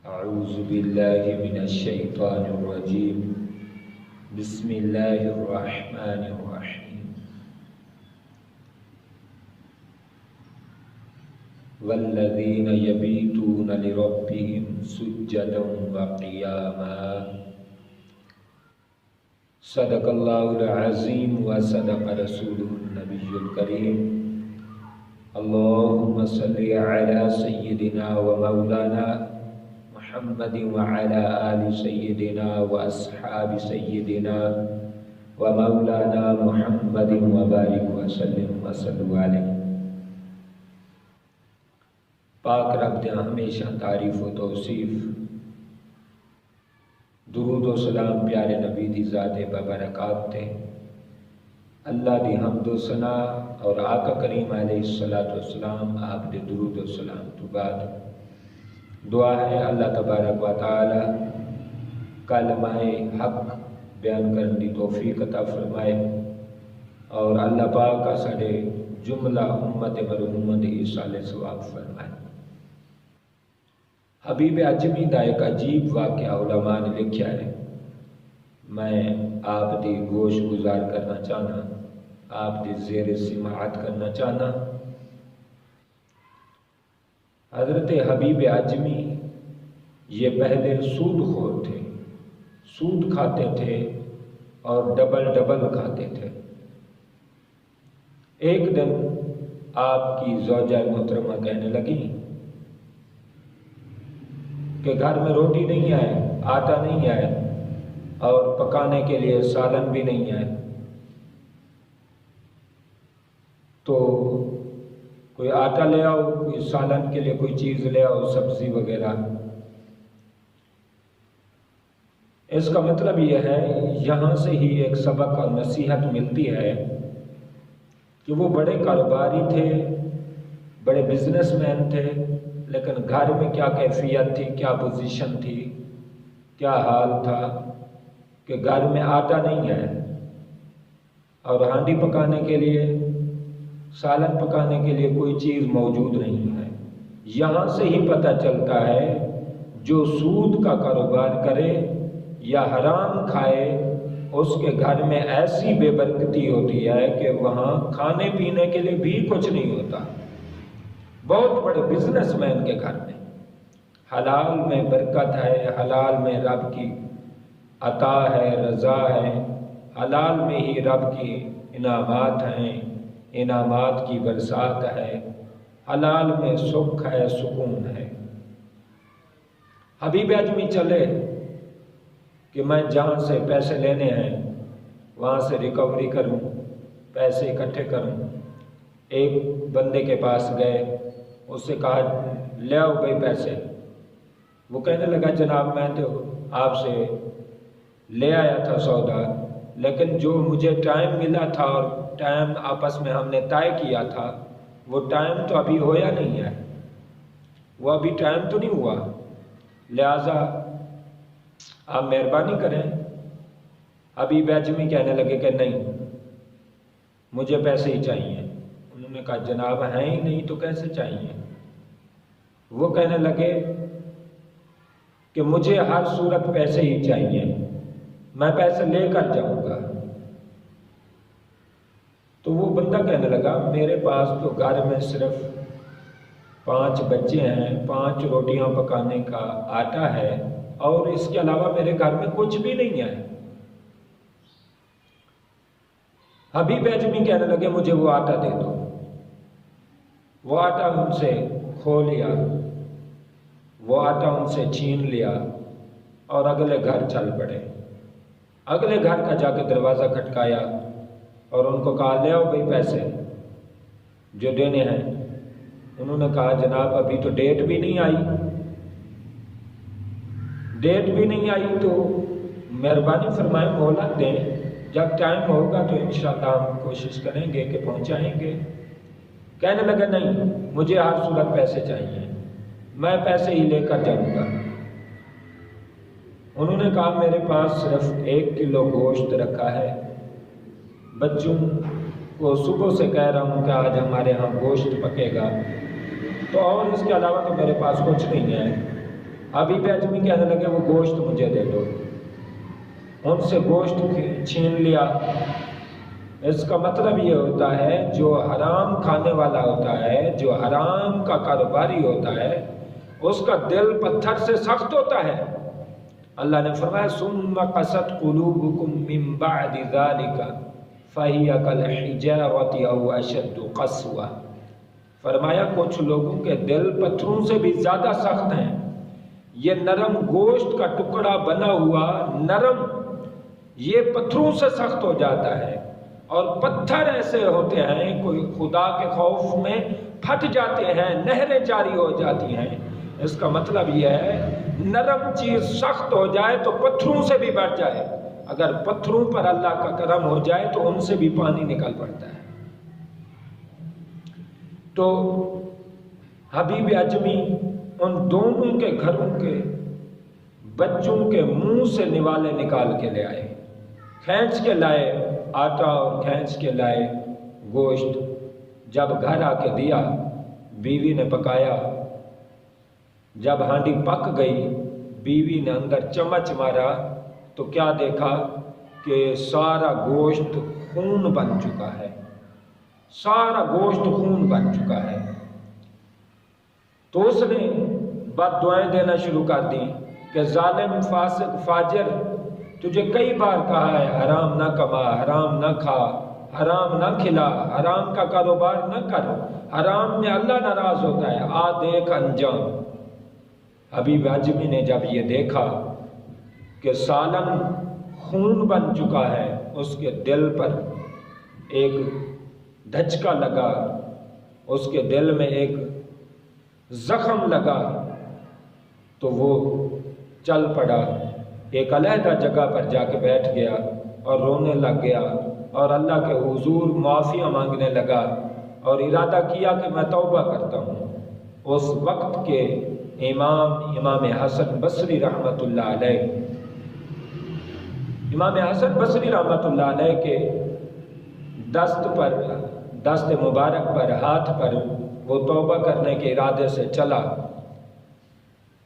أعوذ بالله من الشيطان الرجيم بسم الله الرحمن الرحيم والذين يبيتون لربهم سجدا وقياما صدق الله العظيم وصدق رسوله النبي الكريم اللهم صل على سيدنا ومولانا محمد وعلى آل سيدنا وأصحاب سيدنا ومولانا محمد وبارك وسلم وصلوا علیہ۔ پاک رب دے ہمیشہ تعریف و توصیف، درود و سلام پیارے نبی دی ذات ببرکات تے، اللہ دی حمد و ثنا اور آقا کریم علیہ السلام آپ دے درود و سلام تو بعد دعا ہے اللہ تبارک و تعالی کلمہ حق بیان کرنے دی توفیق عطا فرمائے اور اللہ پاک کا سارے جملہ امت مرحومہ دی ایصال ثواب فرمائے۔ حبیب اجمی دا ایک عجیب واقعہ علماء نے لکھا ہے، میں آپ دی گوش گزار کرنا چاہنا، آپ دی زیر سماعت کرنا چاہنا۔ حضرت حبیب اجمی یہ پہلے سود خور تھے، سود کھاتے تھے اور ڈبل کھاتے تھے۔ ایک دن آپ کی زوجہ محترمہ کہنے لگی کہ گھر میں روٹی نہیں آئے، آٹا نہیں آئے اور پکانے کے لیے سالن بھی نہیں آئے، تو کوئی آٹا لے آؤ، کوئی سالن کے لیے کوئی چیز لے آؤ، سبزی وغیرہ۔ اس کا مطلب یہ ہے، یہاں سے ہی ایک سبق اور نصیحت ملتی ہے کہ وہ بڑے کاروباری تھے، بڑے بزنس مین تھے، لیکن گھر میں کیا کیفیت تھی، کیا پوزیشن تھی، کیا حال تھا کہ گھر میں آٹا نہیں ہے اور ہانڈی پکانے کے لیے، سالن پکانے کے لیے کوئی چیز موجود نہیں ہے۔ یہاں سے ہی پتہ چلتا ہے جو سود کا کاروبار کرے یا حرام کھائے اس کے گھر میں ایسی بے برکتی ہوتی ہے کہ وہاں کھانے پینے کے لیے بھی کچھ نہیں ہوتا۔ بہت بڑے بزنس مین کے گھر میں حلال میں برکت ہے، حلال میں رب کی عطا ہے، رضا ہے، حلال میں ہی رب کی انعامات ہیں، انعامات کی برسات ہے، حلال میں سکھ ہے، سکون ہے۔ حبیب اجمی چلے کہ میں جہاں سے پیسے لینے ہیں وہاں سے ریکوری کروں، پیسے اکٹھے کروں۔ ایک بندے کے پاس گئے، اس سے کہا لے آؤ بھائی پیسے۔ وہ کہنے لگا جناب میں تو آپ سے لے آیا تھا سودا، لیکن جو مجھے ٹائم ملا تھا اور ٹائم آپس میں ہم نے طے کیا تھا وہ ٹائم تو ابھی ہویا نہیں ہے، وہ ابھی ٹائم تو نہیں ہوا، لہٰذا آپ مہربانی کریں۔ حبیب اجمی کہنے لگے کہ نہیں، مجھے پیسے ہی چاہیے۔ انہوں نے کہا جناب ہیں ہی نہیں تو کیسے چاہیے؟ وہ کہنے لگے کہ مجھے ہر صورت پیسے ہی چاہیے، میں پیسے لے کر جاؤں گا۔ تو وہ بندہ کہنے لگا میرے پاس تو گھر میں صرف 5 بچے ہیں، 5 روٹیاں پکانے کا آٹا ہے اور اس کے علاوہ میرے گھر میں کچھ بھی نہیں ہے۔ حبیب اجمی کہنے لگے مجھے وہ آٹا دے دو۔ وہ آٹا ان سے کھو لیا، وہ آٹا ان سے چھین لیا اور اگلے گھر چل پڑے۔ اگلے گھر کا جا کے دروازہ کھٹکایا اور ان کو کہا لے آؤ بھائی پیسے جو دینے ہیں۔ انہوں نے کہا جناب ابھی تو ڈیٹ بھی نہیں آئی، ڈیٹ بھی نہیں آئی تو مہربانی فرمائیں مہلت دیں، جب ٹائم ہوگا تو انشاءاللہ ہم کوشش کریں گے کہ پہنچائیں گے۔ کہنے لگے نہیں، مجھے ہر صورت پیسے چاہیے، میں پیسے ہی لے کر جاؤں گا۔ انہوں نے کہا میرے پاس صرف 1 کلو گوشت رکھا ہے، بچوں کو صبح سے کہہ رہا ہوں کہ آج ہمارے ہاں گوشت پکے گا، تو اور اس کے علاوہ تو میرے پاس کچھ نہیں ہے۔ حبیب اعجمی کہنے لگے وہ گوشت مجھے دے دو، ان سے گوشت چھین لیا۔ اس کا مطلب یہ ہوتا ہے جو حرام کھانے والا ہوتا ہے، جو حرام کا کاروباری ہوتا ہے، اس کا دل پتھر سے سخت ہوتا ہے۔ اللہ نے فرمایا ثم قست قلوبکم من بعد ذلک فہی کالحجارۃ او اشد قسوۃ، فرمایا کچھ لوگوں کے دل پتھروں سے بھی زیادہ سخت ہیں۔ یہ نرم گوشت کا ٹکڑا بنا ہوا نرم، یہ پتھروں سے سخت ہو جاتا ہے، اور پتھر ایسے ہوتے ہیں کوئی خدا کے خوف میں پھٹ جاتے ہیں، نہریں جاری ہو جاتی ہیں۔ اس کا مطلب یہ ہے نرم چیز سخت ہو جائے تو پتھروں سے بھی بڑھ جائے، اگر پتھروں پر اللہ کا کرم ہو جائے تو ان سے بھی پانی نکل پڑتا ہے۔ تو حبیب اعجمی ان دونوں کے گھروں کے بچوں کے منہ سے نوالے نکال کے لے آئے، کھینچ کے لائے آٹا اور کھینچ کے لائے گوشت۔ جب گھر آ کے دیا، بیوی نے پکایا، جب ہانڈی پک گئی، بیوی نے اندر چمچ مارا تو کیا دیکھا کہ سارا گوشت خون بن چکا ہے، سارا گوشت خون بن چکا ہے۔ تو اس نے بد دعائیں دینا شروع کر دی کہ ظالم، فاسق، فاجر، تجھے کئی بار کہا ہے حرام نہ کما، حرام نہ کھا، حرام نہ کھلا، حرام کا کاروبار نہ کر، حرام میں اللہ ناراض ہوتا ہے، آ دیکھ انجام۔ حبیب اعجمی نے جب یہ دیکھا کہ سالن خون بن چکا ہے، اس کے دل پر ایک دھچکا لگا، اس کے دل میں ایک زخم لگا، تو وہ چل پڑا، ایک علیحدہ جگہ پر جا کے بیٹھ گیا اور رونے لگ گیا اور اللہ کے حضور معافیاں مانگنے لگا اور ارادہ کیا کہ میں توبہ کرتا ہوں۔ اس وقت کے امام حسن بصری رحمۃ اللہ علیہ، امام حسن بصری رحمۃ اللہ علیہ کے دست مبارک پر، ہاتھ پر وہ توبہ کرنے کے ارادے سے چلا۔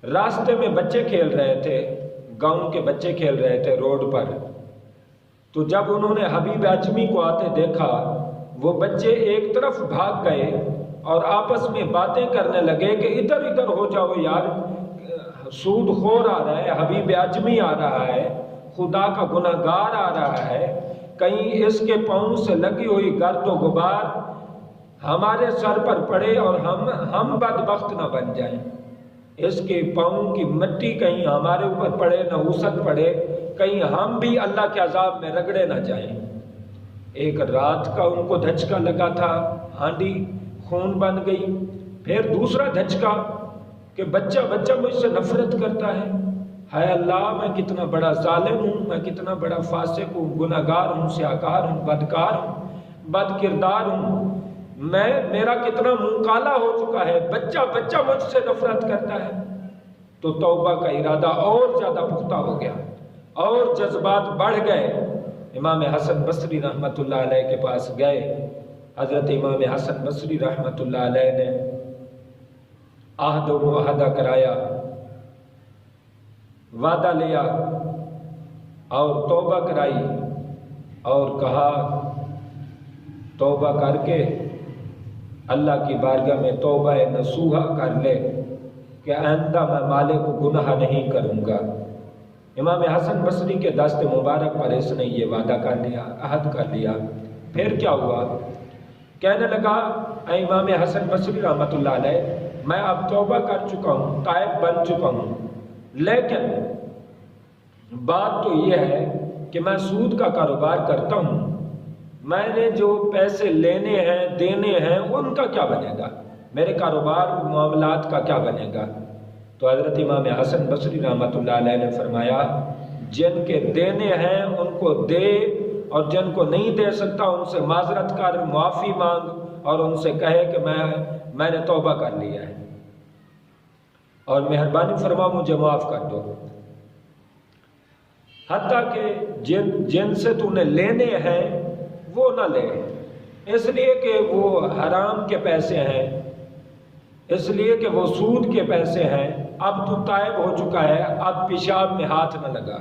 راستے میں بچے کھیل رہے تھے، گاؤں کے بچے کھیل رہے تھے روڈ پر، تو جب انہوں نے حبیب اعجمی کو آتے دیکھا، وہ بچے ایک طرف بھاگ گئے اور آپس میں باتیں کرنے لگے کہ ادھر ادھر ہو جاؤ یار، سود خور آ رہا ہے، حبیب اعجمی آ رہا ہے، خدا کا گناہگار آ رہا ہے، کہیں اس کے پاؤں سے لگی ہوئی گرد و غبار ہمارے سر پر پڑے اور ہم بدبخت نہ بن جائیں، اس کے پاؤں کی مٹی کہیں ہمارے اوپر پڑے، نحوست پڑے، کہیں ہم بھی اللہ کے عذاب میں رگڑے نہ جائیں۔ ایک رات کا ان کو دھچکا لگا تھا، ہانڈی خون بن گئی، پھر دوسرا دھچکا کہ بچہ مجھ سے نفرت کرتا ہے، ہائے اللہ میں کتنا بڑا ظالم ہوں، میں کتنا بڑا فاسق ہوں، گناہگار ہوں، سیاکار ہوں، بدکار ہوں، بد کردار ہوں، میرا کتنا منہ کالا ہو چکا ہے، بچہ مجھ سے نفرت کرتا ہے۔ تو توبہ کا ارادہ اور زیادہ پختہ ہو گیا اور جذبات بڑھ گئے۔ امام حسن بصری رحمۃ اللہ علیہ کے پاس گئے، حضرت امام حسن بصری رحمۃ اللہ علیہ نے عہد و معاہدہ کرایا، وعدہ لیا اور توبہ کرائی اور کہا توبہ کر کے اللہ کی بارگاہ میں توبہ نصوحہ کر لے کہ آئندہ میں مالے کو گناہ نہیں کروں گا۔ امام حسن بصری کے دست مبارک پر اس نے یہ وعدہ کر لیا، عہد کر لیا۔ پھر کیا ہوا؟ کہنے لگا اے امام حسن بصری رحمۃ اللہ علیہ، میں اب توبہ کر چکا ہوں، تائب بن چکا ہوں، لیکن بات تو یہ ہے کہ میں سود کا کاروبار کرتا ہوں، میں نے جو پیسے لینے ہیں دینے ہیں ان کا کیا بنے گا، میرے کاروبار معاملات کا کیا بنے گا؟ تو حضرت امام حسن بصری رحمۃ اللہ علیہ نے فرمایا جن کے دینے ہیں ان کو دے، اور جن کو نہیں دے سکتا ان سے معذرت کر، معافی مانگ اور ان سے کہے کہ میں نے توبہ کر لیا ہے اور مہربانی فرما مجھے معاف کر دو۔ حتیٰ کہ جن سے تو نے لینے ہیں وہ نہ لے، اس لیے کہ وہ حرام کے پیسے ہیں، اس لیے کہ وہ سود کے پیسے ہیں. اب تو تائب ہو چکا ہے، اب پیشاب میں ہاتھ نہ لگا.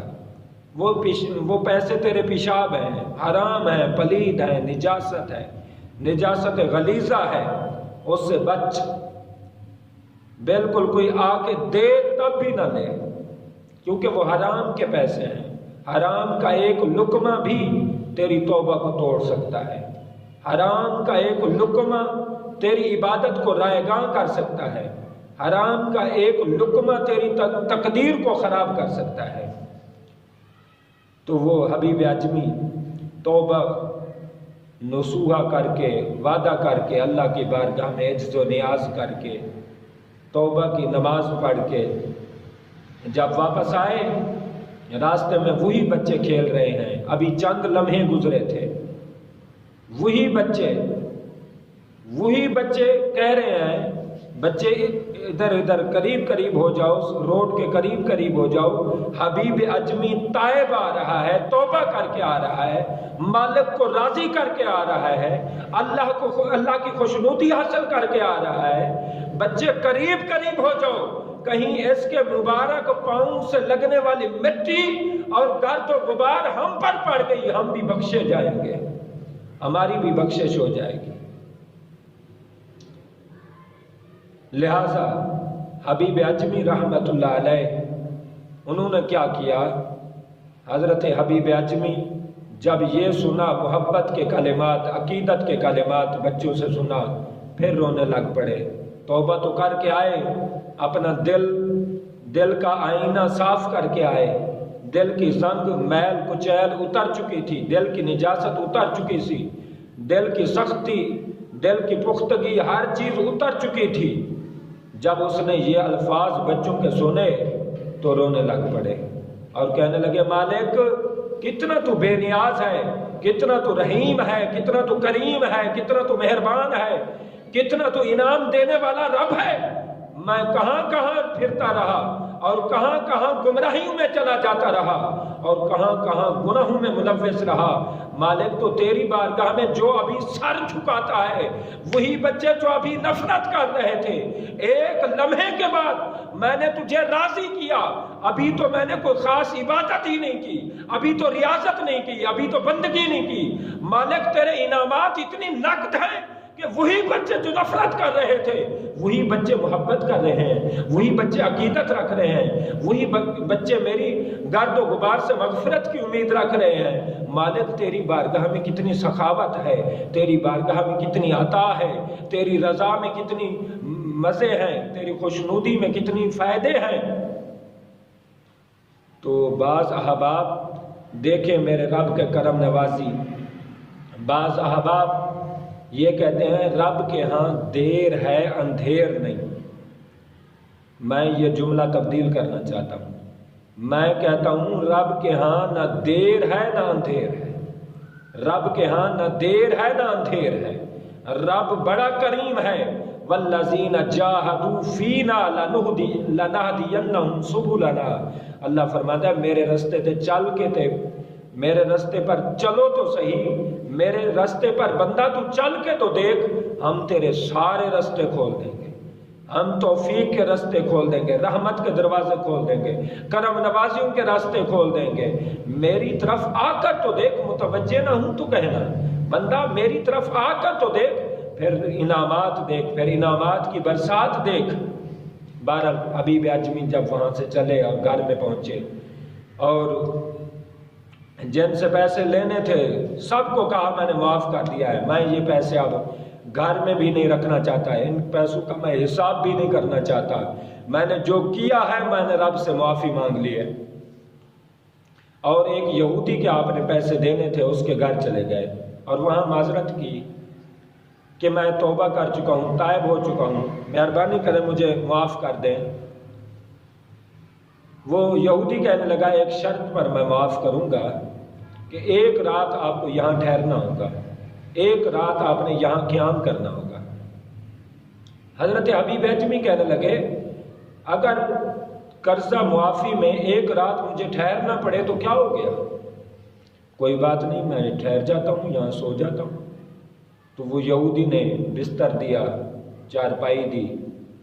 وہ پیسے تیرے پیشاب ہیں، حرام ہیں، پلید ہیں، نجاست ہے، نجاست غلیظہ ہے، اس سے بچ. بالکل کوئی آ کے دے تب بھی نہ لے، کیونکہ وہ حرام کے پیسے ہیں. حرام کا ایک لقمہ بھی تیری توبہ کو توڑ سکتا ہے. حرام کا ایک لقمہ تیری عبادت کو رائے گاں کر سکتا ہے. حرام کا ایک لقمہ تیری تقدیر کو خراب کر سکتا ہے. تو وہ حبیب اعجمی توبہ نصوحہ کر کے، وعدہ کر کے، اللہ کی بارگاہ میں عجز و نیاز کر کے، توبہ کی نماز پڑھ کے جب واپس آئے، راستے میں وہی بچے کھیل رہے ہیں. ابھی چند لمحے گزرے تھے. وہی بچے کہہ رہے ہیں، بچے ادھر ادھر قریب ہو جاؤ، روڈ کے قریب ہو جاؤ. حبیب اعجمی تائب آ رہا ہے، توبہ کر کے آ رہا ہے، مالک کو راضی کر کے آ رہا ہے، اللہ کی خوشنودی حاصل کر کے آ رہا ہے. بچے قریب ہو جاؤ، کہیں اس کے مبارک پاؤں سے لگنے والی مٹی اور گرد و غبار ہم پر پڑ گئی، ہم بھی بخشے جائیں گے، ہماری بھی بخشش ہو جائے گی. لہذا حبیب اعجمی رحمت اللہ علیہ انہوں نے کیا کیا؟ حضرت حبیب اعجمی جب یہ سنا محبت کے کلمات، عقیدت کے کلمات بچوں سے سنا، پھر رونے لگ پڑے. توبہ تو کر کے آئے، اپنا دل کا آئینہ صاف کر کے آئے. دل کی زنگ، میل کچیل اتر چکی تھی، دل کی نجاست اتر چکی تھی، دل کی سختی، دل کی پختگی، ہر چیز اتر چکی تھی. جب اس نے یہ الفاظ بچوں کے سنے تو رونے لگ پڑے اور کہنے لگے، مالک کتنا تو بے نیاز ہے، کتنا تو رحیم ہے، کتنا تو کریم ہے، کتنا تو مہربان ہے، کتنا تو انعام دینے والا رب ہے. میں کہاں پھرتا رہا اور کہاں گمراہیوں میں چلا جاتا رہا اور کہاں گناہوں میں ملوث رہا. مالک تو تیری بارگاہ میں جو ابھی سر جھکاتا ہے، وہی بچے جو ابھی نفرت کر رہے تھے، ایک لمحے کے بعد میں نے تجھے راضی کیا. ابھی تو میں نے کوئی خاص عبادت ہی نہیں کی، ابھی تو ریاضت نہیں کی، ابھی تو بندگی نہیں کی. مالک تیرے انعامات اتنی نقد ہیں کہ وہی بچے جو نفرت کر رہے تھے، وہی بچے محبت کر رہے ہیں، وہی بچے عقیدت رکھ رہے ہیں، وہی بچے میری گرد و غبار سے مغفرت کی امید رکھ رہے ہیں. مالک تیری بارگاہ میں کتنی سخاوت ہے، تیری بارگاہ میں کتنی عطا ہے، تیری رضا میں کتنی مزے ہیں، تیری خوشنودی میں کتنی فائدے ہیں. تو بعض احباب دیکھیں میرے رب کے کرم نوازی، بعض احباب یہ کہتے ہیں رب کے ہاں دیر ہے اندھیر نہیں. میں یہ جملہ تبدیل کرنا چاہتا ہوں. میں کہتا ہوں رب کے ہاں نہ دیر ہے نہ اندھیر ہے. رب کے ہاں نہ دیر ہے نہ اندھیر ہے. رب بڑا کریم ہے. والذین جاہدوا فینا لنہدینہم سبلنا. اللہ فرماتا ہے میرے راستے تے چل کے تے میرے راستے پر چلو تو صحیح، میرے راستے پر بندہ تو چل کے تو دیکھ، ہم تیرے سارے راستے کھول دیں گے، ہم توفیق کے راستے کھول دیں گے، رحمت کے دروازے کھول دیں گے، کرم نوازیوں کے راستے کھول دیں گے. میری طرف آ کر تو دیکھ، متوجہ نہ ہوں تو کہنا، بندہ میری طرف آ کر تو دیکھ، پھر انعامات دیکھ، پھر انعامات کی برسات دیکھ. بہرحال حبیب اعجمی جب وہاں سے چلے اور گھر میں پہنچے اور جن سے پیسے لینے تھے سب کو کہا میں نے معاف کر دیا ہے، میں یہ پیسے اب گھر میں بھی نہیں رکھنا چاہتا، ان پیسوں کا میں حساب بھی نہیں کرنا چاہتا، میں نے جو کیا ہے میں نے رب سے معافی مانگ لی ہے. اور ایک یہودی کے آپ نے پیسے دینے تھے، اس کے گھر چلے گئے اور وہاں معذرت کی کہ میں توبہ کر چکا ہوں، تائب ہو چکا ہوں، مہربانی کریں مجھے معاف کر دیں. وہ یہودی کہنے لگا ایک شرط پر میں معاف کروں گا کہ ایک رات آپ کو یہاں ٹھہرنا ہوگا، ایک رات آپ نے یہاں قیام کرنا ہوگا. حضرت حبیب اعجمی کہنے لگے اگر قرضہ معافی میں ایک رات مجھے ٹھہرنا پڑے تو کیا ہو گیا؟ کوئی بات نہیں، میں ٹھہر جاتا ہوں، یہاں سو جاتا ہوں. تو وہ یہودی نے بستر دیا، چارپائی دی